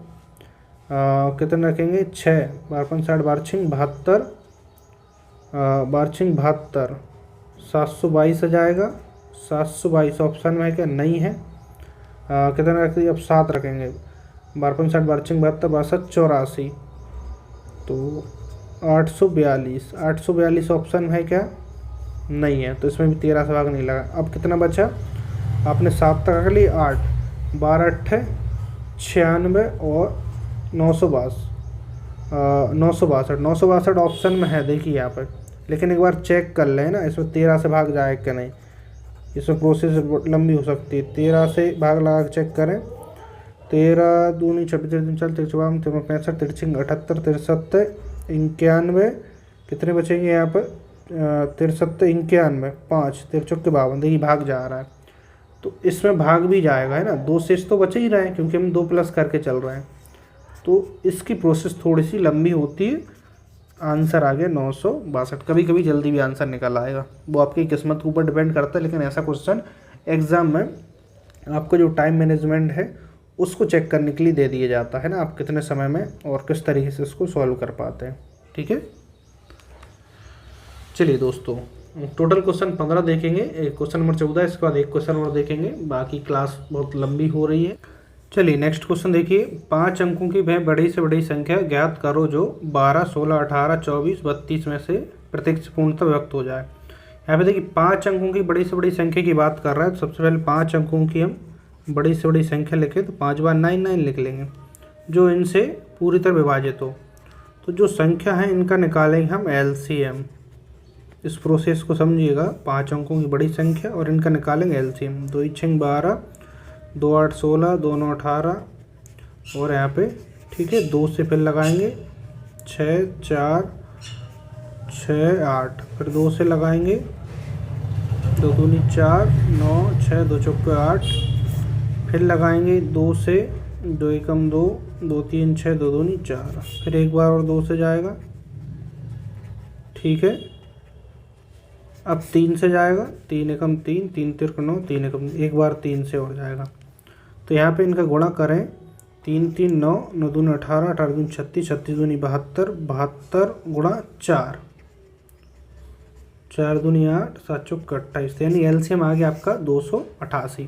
A: कितने रखेंगे 6, 12 5 60, 12 6 72, 12 6 72, 722 आ जाएगा। 722 ऑप्शन में है क्या, नहीं है। कितने रखेंगे, अब 7 रखेंगे, 12 5 60, 12 6 72, 12 7 84, तो 842, 842 ऑप्शन में है क्या, नहीं है, तो इसमें भी 13 से भाग नहीं लगा। अब कितना बचा, आपने 7 तक रख ली, 8 12 8 96 और 962, 962 ऑप्शन में है, देखिए यहाँ पर। लेकिन एक बार चेक कर लें ना, इसमें 13 से भाग जाए कि नहीं, इसमें प्रोसेस लंबी हो सकती है। 13 से भाग लगा के चेक करें, 13 दूनी 26 3 40 54 65 63 78 63 91, कितने बचेंगे यहाँ पर 63 91 5 63 के 52, देखिए भाग जा रहा है। तो इसमें भाग भी जाएगा, है ना। 2 शेष तो बचे ही रहे हैं, क्योंकि हम 2 प्लस करके चल रहे हैं, तो इसकी प्रोसेस थोड़ी सी लंबी होती है। आंसर आ गया 962। कभी कभी जल्दी भी आंसर निकल आएगा, वो आपकी किस्मत के ऊपर डिपेंड करता है। लेकिन ऐसा क्वेश्चन एग्ज़ाम में आपको जो टाइम मैनेजमेंट है उसको चेक करने के लिए दे दिया जाता है ना, आप कितने समय में और किस तरीके से इसको सॉल्व कर पाते हैं, ठीक है। चलिए दोस्तों, टोटल क्वेश्चन 15 देखेंगे, एक क्वेश्चन नंबर 14, इसके बाद एक क्वेश्चन और देखेंगे, बाकी क्लास बहुत लंबी हो रही है। चलिए नेक्स्ट क्वेश्चन देखिए। 5 अंकों की वह बड़ी से बड़ी संख्या ज्ञात करो जो 12 16 18 24 32 में से प्रत्येक से पूर्णतः व्यक्त हो जाए। यहाँ पे देखिए 5 अंकों की बड़ी से बड़ी संख्या की बात कर रहा है, तो सबसे पहले 5 अंकों की हम बड़ी से बड़ी संख्या लिखे, तो 5 बार 9 9 लिख लेंगे, जो इनसे पूरी तरह विभाजित हो। तो जो संख्या है इनका निकालेंगे हम एलसीएम। इस प्रोसेस को समझिएगा, 5 अंकों की बड़ी संख्या और इनका निकालेंगे एलसीएम। 2 6 12, 2 8 16, 2 9 18, और यहाँ पे ठीक है 2 से फिर लगाएंगे 6 4 6 8, फिर 2 से लगाएंगे 2 दूनी 4 9 6 2 चौके 8, फिर लगाएंगे 2 से, 2 एकम 2, 2 3 6, 2 दूनी 4, फिर एक बार और 2 से जाएगा, ठीक है। अब 3 से जाएगा, 3 एकम 3, 3 तिरक 9, 3 एकम, एक बार 3 से और जाएगा। तो यहाँ पे इनका गुणा करें, 3 3 9, 9 दूनी 18, 18 दूनी 36, 36 दूनी 72, 72 गुणा 4, 4 दूनी 8, 7 चौक 28, यानी एलसीएम आ गया आपका 288।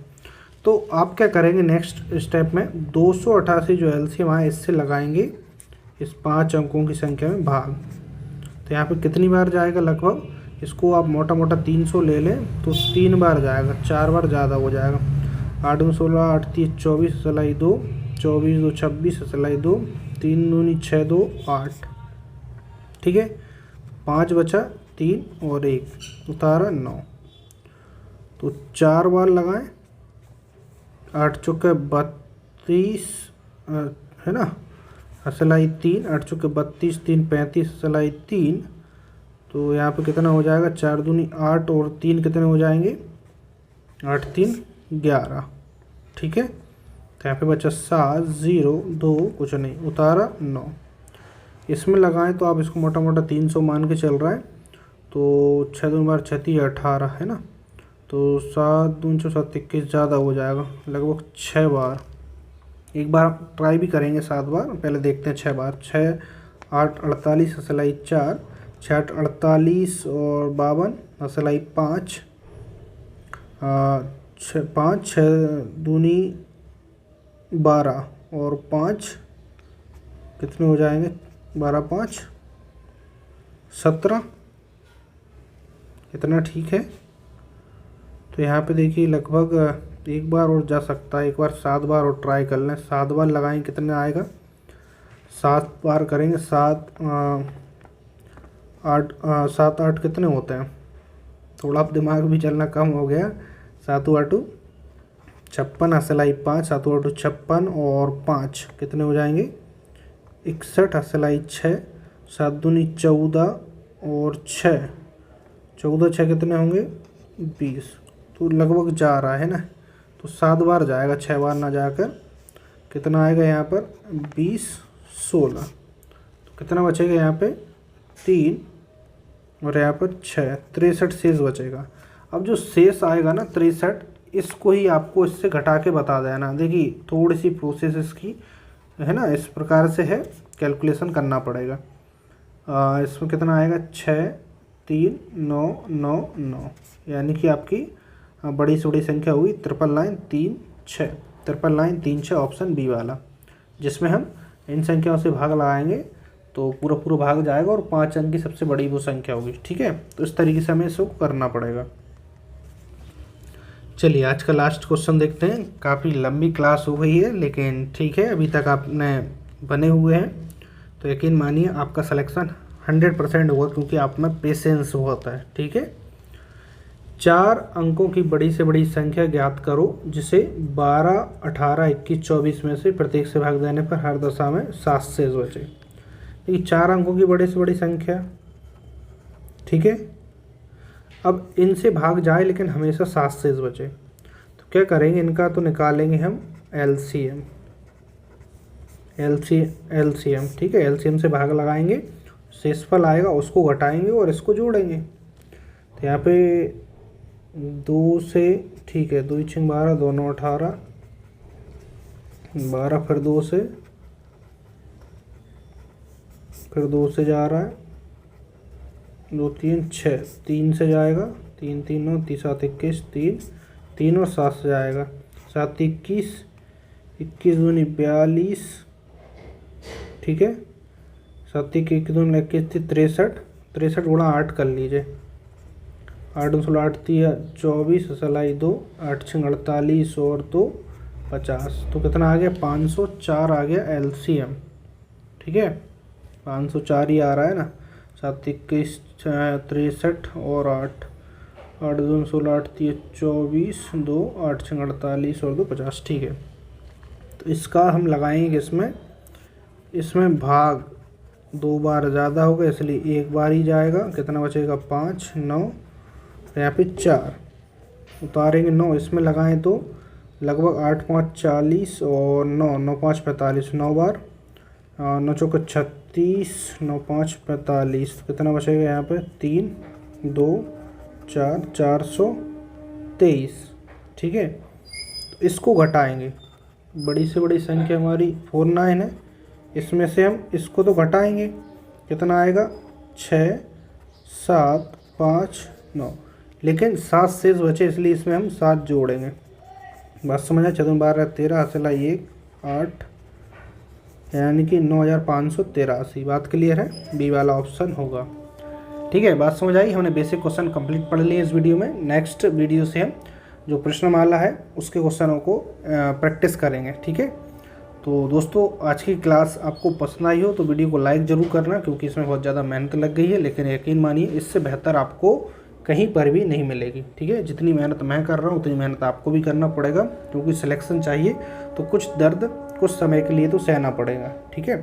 A: तो आप क्या करेंगे नेक्स्ट स्टेप में, 288 जो एलसीएम आए इससे लगाएंगे इस 5 अंकों की संख्या में भाग। तो यहाँ पे कितनी बार जाएगा, लगभग इसको आप मोटा मोटा 300 ले लें तो 3 बार जाएगा, 4 बार ज़्यादा हो जाएगा। 8 दूनी 16, 8 3 24, सलाई 2, 24 2 26, सलाई 2, 3 दूनी 6 2 8, ठीक है। 5 बचा, 3 और 1 उतारा 9, तो 4 बार लगाएं, 8 चौके 32 है ना, सलाई 3, 8 चौके 32, 3 35, सलाई 3, तो यहाँ पे कितना हो जाएगा, 4 दूनी 8 और 3 कितने हो जाएंगे, 8 3 11, ठीक है। तो यहाँ पे बचा 7 0 2 कुछ नहीं, उतारा 9। इसमें लगाएं तो आप इसको मोटा मोटा 300 मान के चल रहा है, तो 6 दूनी बार 36 18 है ना, तो 7 दूनी 7 21 ज़्यादा हो जाएगा, लगभग 6 बार। एक बार ट्राई भी करेंगे 7 बार, पहले देखते हैं 6 बार। 6 8 48, सलाई 4, 6 8 48 और 52, सलाई 5, 5 6 दूनी 12 और 5 कितने हो जाएंगे, 12 5 17, इतना ठीक है। तो यहाँ पे देखिए लगभग एक बार और जा सकता है, एक बार 7 बार और ट्राई कर लें। 7 बार लगाएंगे कितने आएगा, 7 बार करेंगे, 7 8 7 8 कितने होते हैं, थोड़ा अब दिमाग भी चलना कम हो गया। 7 8 56, सलाई 5, 7 8 56 और 5 कितने हो जाएंगे, 61, सलाई 6, 7 दूनी 14 और 6, 14 6 कितने होंगे, 20, तो लगभग जा रहा है ना। तो 7 बार जाएगा, 6 बार ना जाकर कितना आएगा यहाँ पर, 20 16, तो कितना बचेगा यहाँ पे, 3 और यहाँ पर 6, 63 शेष बचेगा। अब जो शेष आएगा ना 63, इसको ही आपको इससे घटा के बता देना। देखिए थोड़ी सी प्रोसेस इसकी है ना, इस प्रकार से है, कैलकुलेशन करना पड़ेगा। इसमें कितना आएगा, 6 3 9 9 9, यानी कि आपकी बड़ी से बड़ी संख्या हुई 53 ऑप्शन बी वाला, जिसमें हम इन संख्याओं से भाग लगाएंगे तो पूरा पूरा भाग जाएगा और 5 अंक की सबसे बड़ी वो संख्या होगी, ठीक है। तो इस तरीके से हमें इसको करना पड़ेगा। चलिए आज का लास्ट क्वेश्चन देखते हैं। काफ़ी लंबी क्लास हो गई है, लेकिन ठीक है, अभी तक आपने बने हुए हैं तो यकीन मानिए आपका सिलेक्शन 100% होगा, क्योंकि आप में पेशेंस होता है, ठीक है। 4 अंकों की बड़ी से बड़ी संख्या ज्ञात करो जिसे 12 18 21 24 में से प्रत्येक से भाग देने पर हर दशा में 7 शेष बचे। देखिए 4 अंकों की बड़ी से बड़ी संख्या, ठीक है। अब इनसे भाग जाए लेकिन हमेशा 7 शेष बचे, तो क्या करेंगे, इनका तो निकालेंगे हम एलसीएम, ठीक है। एलसीएम से भाग लगाएंगे, शेषफल आएगा उसको घटाएंगे और इसको जोड़ेंगे। तो यहाँ पे 2 से, ठीक है, 2 6 12, 2 9 18, 12, फिर 2 से, फिर 2 से जा रहा है, 2 3 6, 3 से जाएगा, 3 3 9, 3 7 21, 3 और 7 से जाएगा, 7 21, 21 दूनी 42, ठीक है। 7 21 दूनी 21 थी 63, 63 गुणा 8 कर लीजिए, 8 16 8 3 24, सलाई 2, 8 6 48 और 2 50, तो कितना आ गया, 504 आ गया एलसीएम, ठीक है। 504 ही आ रहा है ना। 7 21 63 और 8 8 2 16 8 3 24 2 8 6 48 और 2 50, ठीक है। तो इसका हम लगाएंगे इसमें भाग 2 बार ज़्यादा होगा, इसलिए 1 बार ही जाएगा। कितना बचेगा, 5 9, यहाँ पे 4 उतारेंगे 9, इसमें लगाएं तो लगभग 8 5 40 और 9 9 5 45, 9 बार 9 चौके 36, 9 5 45, कितना बचेगा यहाँ पे 3 2 4 423। ठीक है, तो इसको घटाएंगे, बड़ी से बड़ी संख्या हमारी 49 है, इसमें से हम इसको तो घटाएंगे, कितना आएगा 6 7 5 9, लेकिन 7 शेष बचे इसलिए इसमें हम 7 जोड़ेंगे। बात समझ आए, 14 12 13 हासिल 1 8, यानी कि 9583। बात क्लियर है, बी वाला ऑप्शन होगा। ठीक है, बात समझ आई। हमने बेसिक क्वेश्चन कंप्लीट पढ़ लिए इस वीडियो में। नेक्स्ट वीडियो से हम जो प्रश्नमाला है उसके क्वेश्चनों को प्रैक्टिस करेंगे। ठीक है, तो दोस्तों आज की क्लास आपको पसंद आई हो तो वीडियो को लाइक ज़रूर करना, क्योंकि इसमें बहुत ज़्यादा मेहनत लग गई है, लेकिन यकीन मानिए इससे बेहतर आपको कहीं पर भी नहीं मिलेगी। ठीक है, जितनी मेहनत मैं कर रहा हूँ उतनी मेहनत आपको भी करना पड़ेगा, क्योंकि सिलेक्शन चाहिए तो कुछ दर्द कुछ समय के लिए तो सहना पड़ेगा। ठीक है,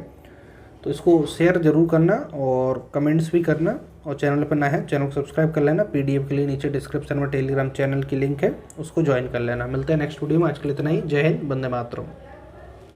A: तो इसको शेयर ज़रूर करना और कमेंट्स भी करना, और चैनल पर नया है चैनल को सब्सक्राइब कर लेना। पीडीएफ के लिए नीचे डिस्क्रिप्शन में टेलीग्राम चैनल की लिंक है, उसको ज्वाइन कर लेना। मिलते हैं नेक्स्ट वीडियो में, आज के लिए इतना ही। जय हिंद, वंदे मातरम।